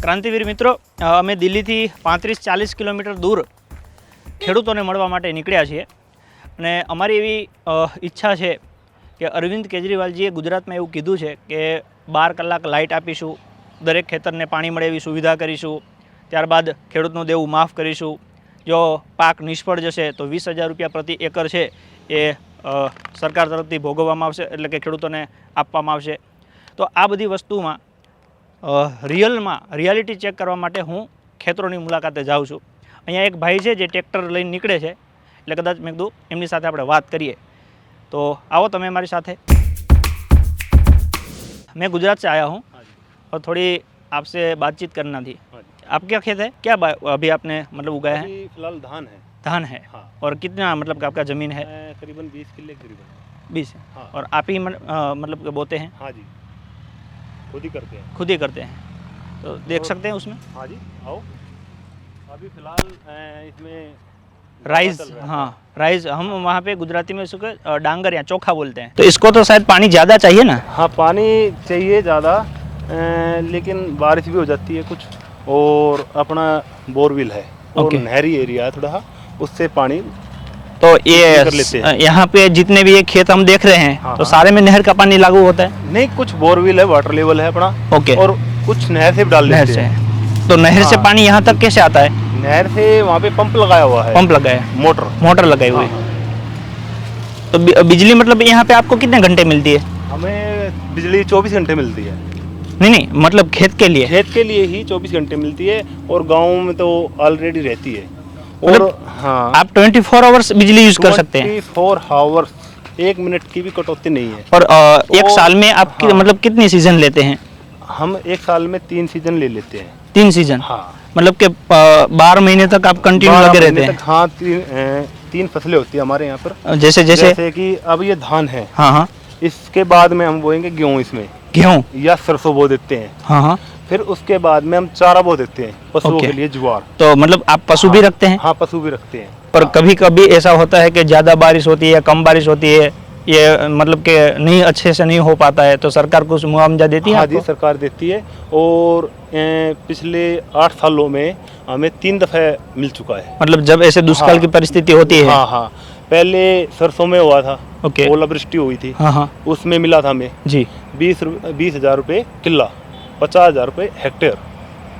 ક્રાંતિવીર મિત્રો, અમે દિલ્હીથી 35-40 કિલોમીટર દૂર ખેડૂતોને મળવા માટે નીકળ્યા છીએ અને અમારી એવી ઈચ્છા છે કે અરવિંદ કેજરીવાલજીએ ગુજરાતમાં એવું કીધું છે કે 12 કલાક લાઇટ આપીશું, દરેક ખેતરને પાણી મળે એવી સુવિધા કરીશું, ત્યારબાદ ખેડૂતનું દેવું માફ કરીશું, જો પાક નિષ્ફળ જશે તો 20,000 રૂપિયા પ્રતિ એકર છે એ સરકાર તરફથી ભોગવવામાં આવશે, એટલે કે ખેડૂતોને આપવામાં આવશે। તો આ બધી વસ્તુમાં રિયાલિટી ચેક કરવા માટે હું ખેતરોની મુલાકાતે જાઉં છું। અહીંયા એક ભાઈ છે જે ટ્રેક્ટર લઈને નીકળે છે, એટલે કદાચ મેં કીધું એમની સાથે આપણે વાત કરીએ। तो आओ તમે हमारी साथ। मैं गुजरात से आया हूँ और थोड़ी आपसे बातचीत करना थी। आप क्या खेत है, क्या अभी आपने मतलब उगाया है? फिलहाल धान है। धान है, हाँ। और कितना मतलब आपका ज़मीन है? करीबन 20 किले करीबन 20 है, हाँ। और आप ही मतलब बोते हैं? हाँ जी, खुद ही करते हैं। खुद ही करते हैं, तो देख सकते हैं उसमें? हाँ जी, आओ। अभी फिलहाल इसमें राइस, हाँ राइस, हम वहाँ पे गुजराती में इसको डांगर या चोखा बोलते हैं। तो इसको तो शायद पानी ज़्यादा चाहिए ना? हाँ, पानी चाहिए ज़्यादा, लेकिन बारिश भी हो जाती है कुछ, और अपना बोरवेल है और नहरी एरिया है थोड़ा, उससे पानी तो ये यहाँ पे जितने भी ये खेत हम देख रहे हैं, हाँ, तो सारे में नहर का पानी लागू होता है? नहीं, कुछ बोरवेल है, वाटर लेवल है अपना, ओके, और कुछ नहर से भी डाल देते हैं। तो नहर से पानी यहाँ तक कैसे आता है? नहर से वहाँ पे पंप लगाया हुआ है। पंप लगाया है, मोटर लगाई हुई है। तो बिजली मतलब यहाँ पे आपको कितने घंटे मिलती है? हमें बिजली 24 घंटे मिलती है। नहीं, मतलब खेत के लिए? खेत के लिए ही 24 घंटे मिलती है, और गाँव में तो ऑलरेडी रहती है। और हाँ, आप 24 आवर्स बिजली यूज कर सकते हैं? 24 आवर्स, 1 मिनट की भी कटौती नहीं है। और एक साल में आप मतलब कितनी सीजन लेते हैं? हम एक साल में 3 सीजन ले लेते हैं। 3 सीजन? हाँ, मतलब के 12 महीने तक आप कंटिन्यू लगे रहते हैं? हाँ, 3 फसलें होती है हमारे यहाँ पर। जैसे कि अब ये धान है, हाँ हाँ, इसके बाद में हम बोएंगे गेहूँ, इसमें गेहूँ या सरसों बो देते हैं। हाँ हाँ, फिर उसके बाद में हम चारा बो देते हैं पशुओं के लिए, ज्वार। तो मतलब आप पशु भी रखते हैं? हाँ, पशु भी रखते हैं। पर कभी कभी ऐसा होता है कि ज़्यादा बारिश होती है या कम बारिश होती है, ये मतलब कि नहीं अच्छे से नहीं हो पाता है, तो सरकार कुछ मुआवजा देती है? हाँ जी, सरकार देती है, और पिछले 8 सालों में हमें 3 दफ़े मिल चुका है। मतलब जब ऐसे दुष्काल की परिस्थिति होती है? हाँ हाँ, पहले सरसों में हुआ था, ओके, ओलावृष्टि हुई थी, हाँ हाँ, उसमें मिला था हमें जी 20,000 रुपये किला, 50,000 रुपये हेक्टेयर।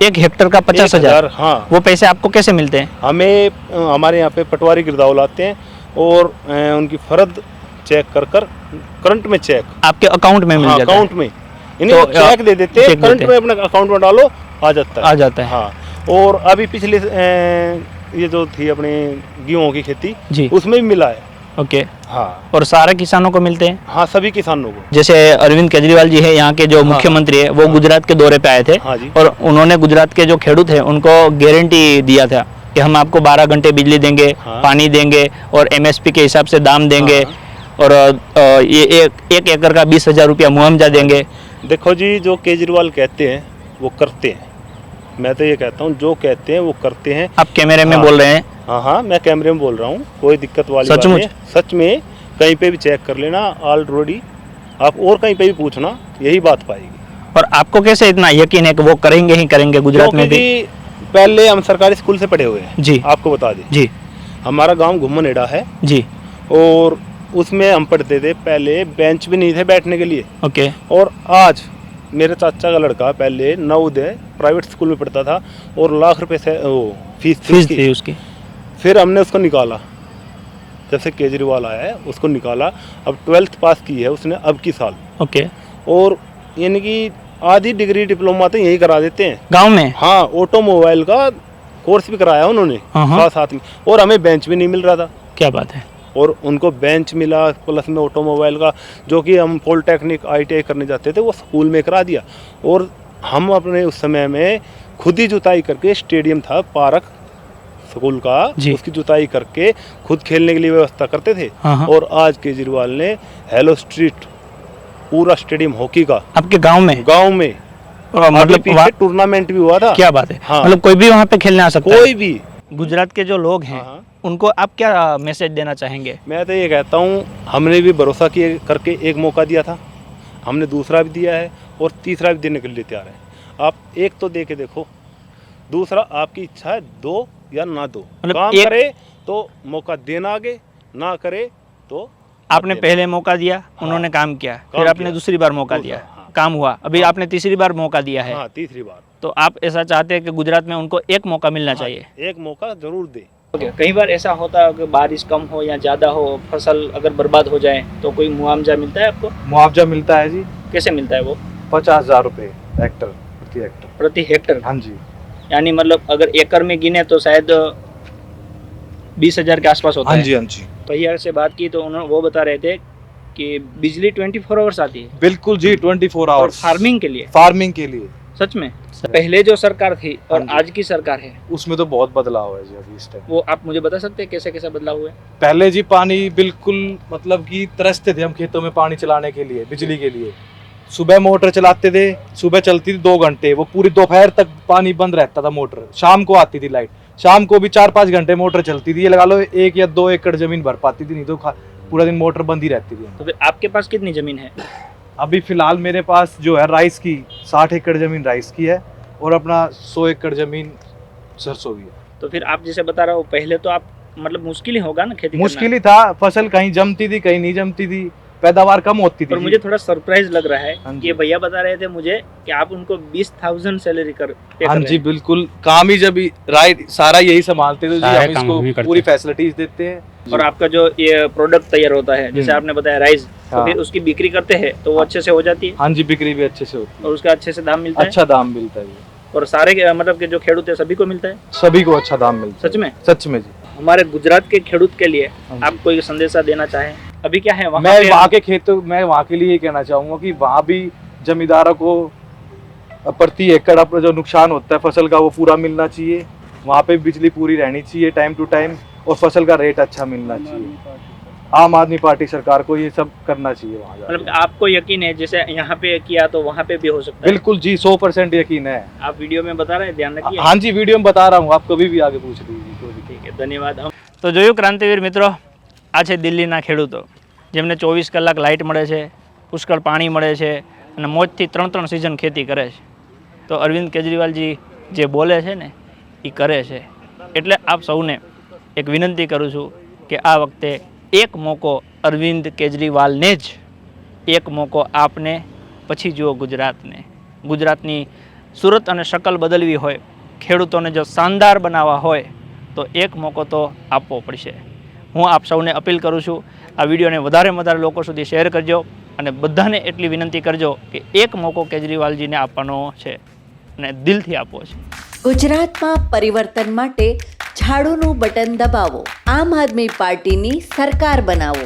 1 हेक्टर का 50,000? हाँ। वो पैसे आपको कैसे मिलते हैं? हमें हमारे यहाँ पे पटवारी गिरदाव लाते हैं, और उनकी फर्द चेक कर करंट में चेक आपके अकाउंट में मिल जाता है? अकाउंट में, तो चेक दे देते हैं, करंट में अपने अकाउंट में डालो, आ जाता है। हाँ, और अभी पिछले ये जो थी अपने गेहूं की खेती जी, उसमें भी मिला है। ओके, हाँ। और सारे किसानों को मिलते हैं? हाँ, सभी किसानों को। जैसे अरविंद केजरीवाल जी है यहाँ के जो मुख्यमंत्री है, वो गुजरात के दौरे पे आए थे। हाँ जी। और उन्होंने गुजरात के जो खेडूत है उनको गारंटी दिया था कि हम आपको 12 घंटे बिजली देंगे, पानी देंगे, और MSP के हिसाब से दाम देंगे, और ये एक एकड़ का 20,000 रुपया मुआवजा देंगे। देखो जी, जो केजरीवाल कहते हैं वो करते हैं। मैं तो ये कहता हूँ, जो कहते हैं वो करते हैं। आप कैमरे में बोल रहे हैं? हाँ हाँ, मैं कैमरे में बोल रहा हूँ, कोई दिक्कत वाली बात नहीं है। सच में कहीं पे भी चेक कर लेना ऑलरेडी, आप और कहीं पे भी पूछना, यही बात पाएगी। और आपको कैसे इतना यकीन है कि वो करेंगे ही करेंगे गुजरात में भी? पहले हम सरकारी स्कूल से पढ़े हुए हैं जी, आपको बता दें जी। हमारा गाँव घुम्मनेड़ा है जी, और उसमें हम पढ़ते थे, पहले बेंच भी नहीं थे बैठने के लिए। ओके। और आज मेरे चाचा का लड़का पहले नवोदय प्राइवेट स्कूल में पढ़ता था, और लाख रुपए से वो फीस थी उसकी। फिर हमने उसको निकाला, जब से केजरीवाल आया है उसको निकाला। अब 12th पास की है उसने अब की साल। ओके। और यानी कि आधी डिग्री डिप्लोमा तो यही करा देते हैं गाँव में। हाँ, ऑटोमोबाइल का कोर्स भी कराया उन्होंने साथ में, और हमें बेंच भी नहीं मिल रहा था। क्या बात है। और उनको बेंच मिला, प्लस में ऑटोमोबाइल का, जो कि हम पॉलिटेक्निक ITI करने जाते थे, वो स्कूल में करा दिया। और हम अपने उस समय में खुद ही जुताई करके, स्टेडियम था पार्क स्कूल का, उसकी जुताई करके खुद खेलने के लिए व्यवस्था करते थे। और आज केजरीवाल ने हेलो स्ट्रीट पूरा स्टेडियम हॉकी का आपके गाँव में मतलब टूर्नामेंट भी हुआ था। क्या बात है। हाँ, मतलब कोई भी वहाँ पे खेलने आ सकता है? कोई भी। गुजरात के जो लोग हैं उनको आप क्या मैसेज देना चाहेंगे? मैं तो ये कहता हूँ, हमने भी भरोसा किए करके एक मौका दिया था, हमने दूसरा भी दिया है, और तीसरा भी देने के लिए तैयार है। आप एक तो दे के देखो। दूसरा आपकी इच्छा है दो या ना दो, मतलब काम एक- करे तो मौका देना आगे, ना करे तो आपने पहले मौका दिया, उन्होंने काम किया, फिर काम आपने किया। दूसरी बार मौका दूसरा, दिया, हाँ। काम हुआ, अभी आपने तीसरी बार मौका दिया है। हाँ, तीसरी बार। तो आप ऐसा चाहते हैं कि गुजरात में उनको एक मौका मिलना हाँ, चाहिए। एक मौका जरूर दे। कई बार ऐसा होता है कि बारिश कम हो या ज़्यादा हो, फसल अगर बर्बाद हो जाए तो कोई मुआवजा मिलता है आपको? मुआवजा मिलता है जी, कैसे मिलता है वो? 50,000 रुपये हेक्टर प्रति हेक्टर। प्रति हेक्टर? हाँ जी, यानी मतलब अगर एकड़ में गिने तो शायद 20,000 के आसपास होता हाँ है। जी, हाँ जी, भैया से बात की तो उन्होंने वो बता रहे थे कि बिजली 24 आवर्स आती है बिल्कुल जी, 24 और आवर्स फार्मिंग के लिए। फार्मिंग के लिए। सच में? पहले जो सरकार थी और हाँ जी। आज की सरकार है, उसमें तो बहुत बदलाव है जी अभी इस टाइम। वो आप मुझे बता सकते हैं कैसे कैसे बदलाव हुए? पहले जी पानी बिल्कुल मतलब कि तरसते थे हम खेतों में पानी चलाने के लिए, बिजली के लिए। सुबह मोटर चलाते थे, सुबह चलती थी 2 घंटे, वो पूरी दोपहर तक पानी बंद रहता था मोटर, शाम को आती थी लाइट, शाम को भी 4-5 घंटे मोटर चलती थी, ये लगा लो 1 या 2 एकड़ जमीन भर पाती थी, नहीं तो पूरा दिन मोटर बंद ही रहती थी। तो फिर आपके पास कितनी जमीन है? अभी फिलहाल मेरे पास जो है राइस की 60 एकड़ जमीन राइस की है और अपना 100 एकड़ जमीन सरसों की है। तो फिर आप जैसे बता रहे हो, पहले तो आप मतलब मुश्किल ही होगा ना खेती मुश्किल ही था, फसल कहीं जमती थी कहीं नहीं जमती थी, पैदावार कम होती थी। पर मुझे थोड़ा सरप्राइज लग रहा है हाँ जी। कि ये भैया बता रहे थे मुझे कि आप उनको 20,000 सैलरी पे कर हाँ रहे जी हैं। बिल्कुल, काम ही जब राइट सारा यही संभालते थे जी, सारा हम काम हम ही इसको करते पूरी हैं। फैसिलिटीज देते हैं। और आपका जो ये प्रोडक्ट तैयार होता है, जैसे आपने बताया राइस, तो हाँ। फिर उसकी बिक्री करते हैं तो वो अच्छे से हो जाती है हाँ जी, बिक्री भी अच्छे से होती और उसका अच्छे से दाम मिलता है, अच्छा दाम मिलता है जी। है और सारे मतलब के जो खेडूत है सभी को मिलता है। सभी को अच्छा दाम मिलता है। सच में? सच में जी। हमारे गुजरात के खेडूत के लिए हाँ जी। आप कोई संदेशा देना चाहें? अभी क्या है वहाँ मैं पे? वहाँ के खेतों मैं वहाँ के लिए ये कहना चाहूंगा कि वहाँ भी जमींदारों को प्रति एकड़ अपना जो नुकसान होता है फसल का वो पूरा मिलना चाहिए, वहाँ पे बिजली पूरी रहनी चाहिए टाइम टू टाइम और फसल का रेट अच्छा मिलना चाहिए। आम आदमी पार्टी सरकार को ये सब करना चाहिए वहाँ जाके। मतलब आपको यकीन है जैसे यहाँ पे किया तो वहाँ पे भी हो सकता है? बिल्कुल जी, 100% यकीन है। आप वीडियो में बता रहे हैं, ध्यान रखिए। हाँ जी, वीडियो में बता रहा हूँ, आप कभी भी आगे पूछ लीजिए कोई भी। ठीक है, धन्यवाद। તો જોયું ક્રાંતિવીર મિત્રો, આ છે દિલ્હીના ખેડૂતો જેમને 24 કલાક લાઇટ મળે છે, પુષ્કળ પાણી મળે છે અને મોજથી 3 સિઝન ખેતી કરે છે। તો અરવિંદ કેજરીવાલજી જે બોલે છે ને એ કરે છે, એટલે આપ સૌને એક વિનંતી કરું છું કે આ વખતે એક મોકો અરવિંદ કેજરીવાલને જ, એક મોકો આપને, પછી જુઓ ગુજરાતને। ગુજરાતની સુરત અને શકલ બદલવી હોય, ખેડૂતોને જો શાનદાર બનાવવા હોય તો એક મોકો તો આપવો પડશે। હું આપ સૌને અપીલ કરું છું, આ વિડીયોને વધારે લોકો સુધી શેર કરજો અને બધાને એટલી વિનંતી કરજો કે એક મોકો કેજરીવાલજીને આપવાનો છે અને દિલથી આપવો છે। ગુજરાતમાં પરિવર્તન માટે ઝાડુનું બટન દબાવો, આમ આદમી પાર્ટીની સરકાર બનાવો।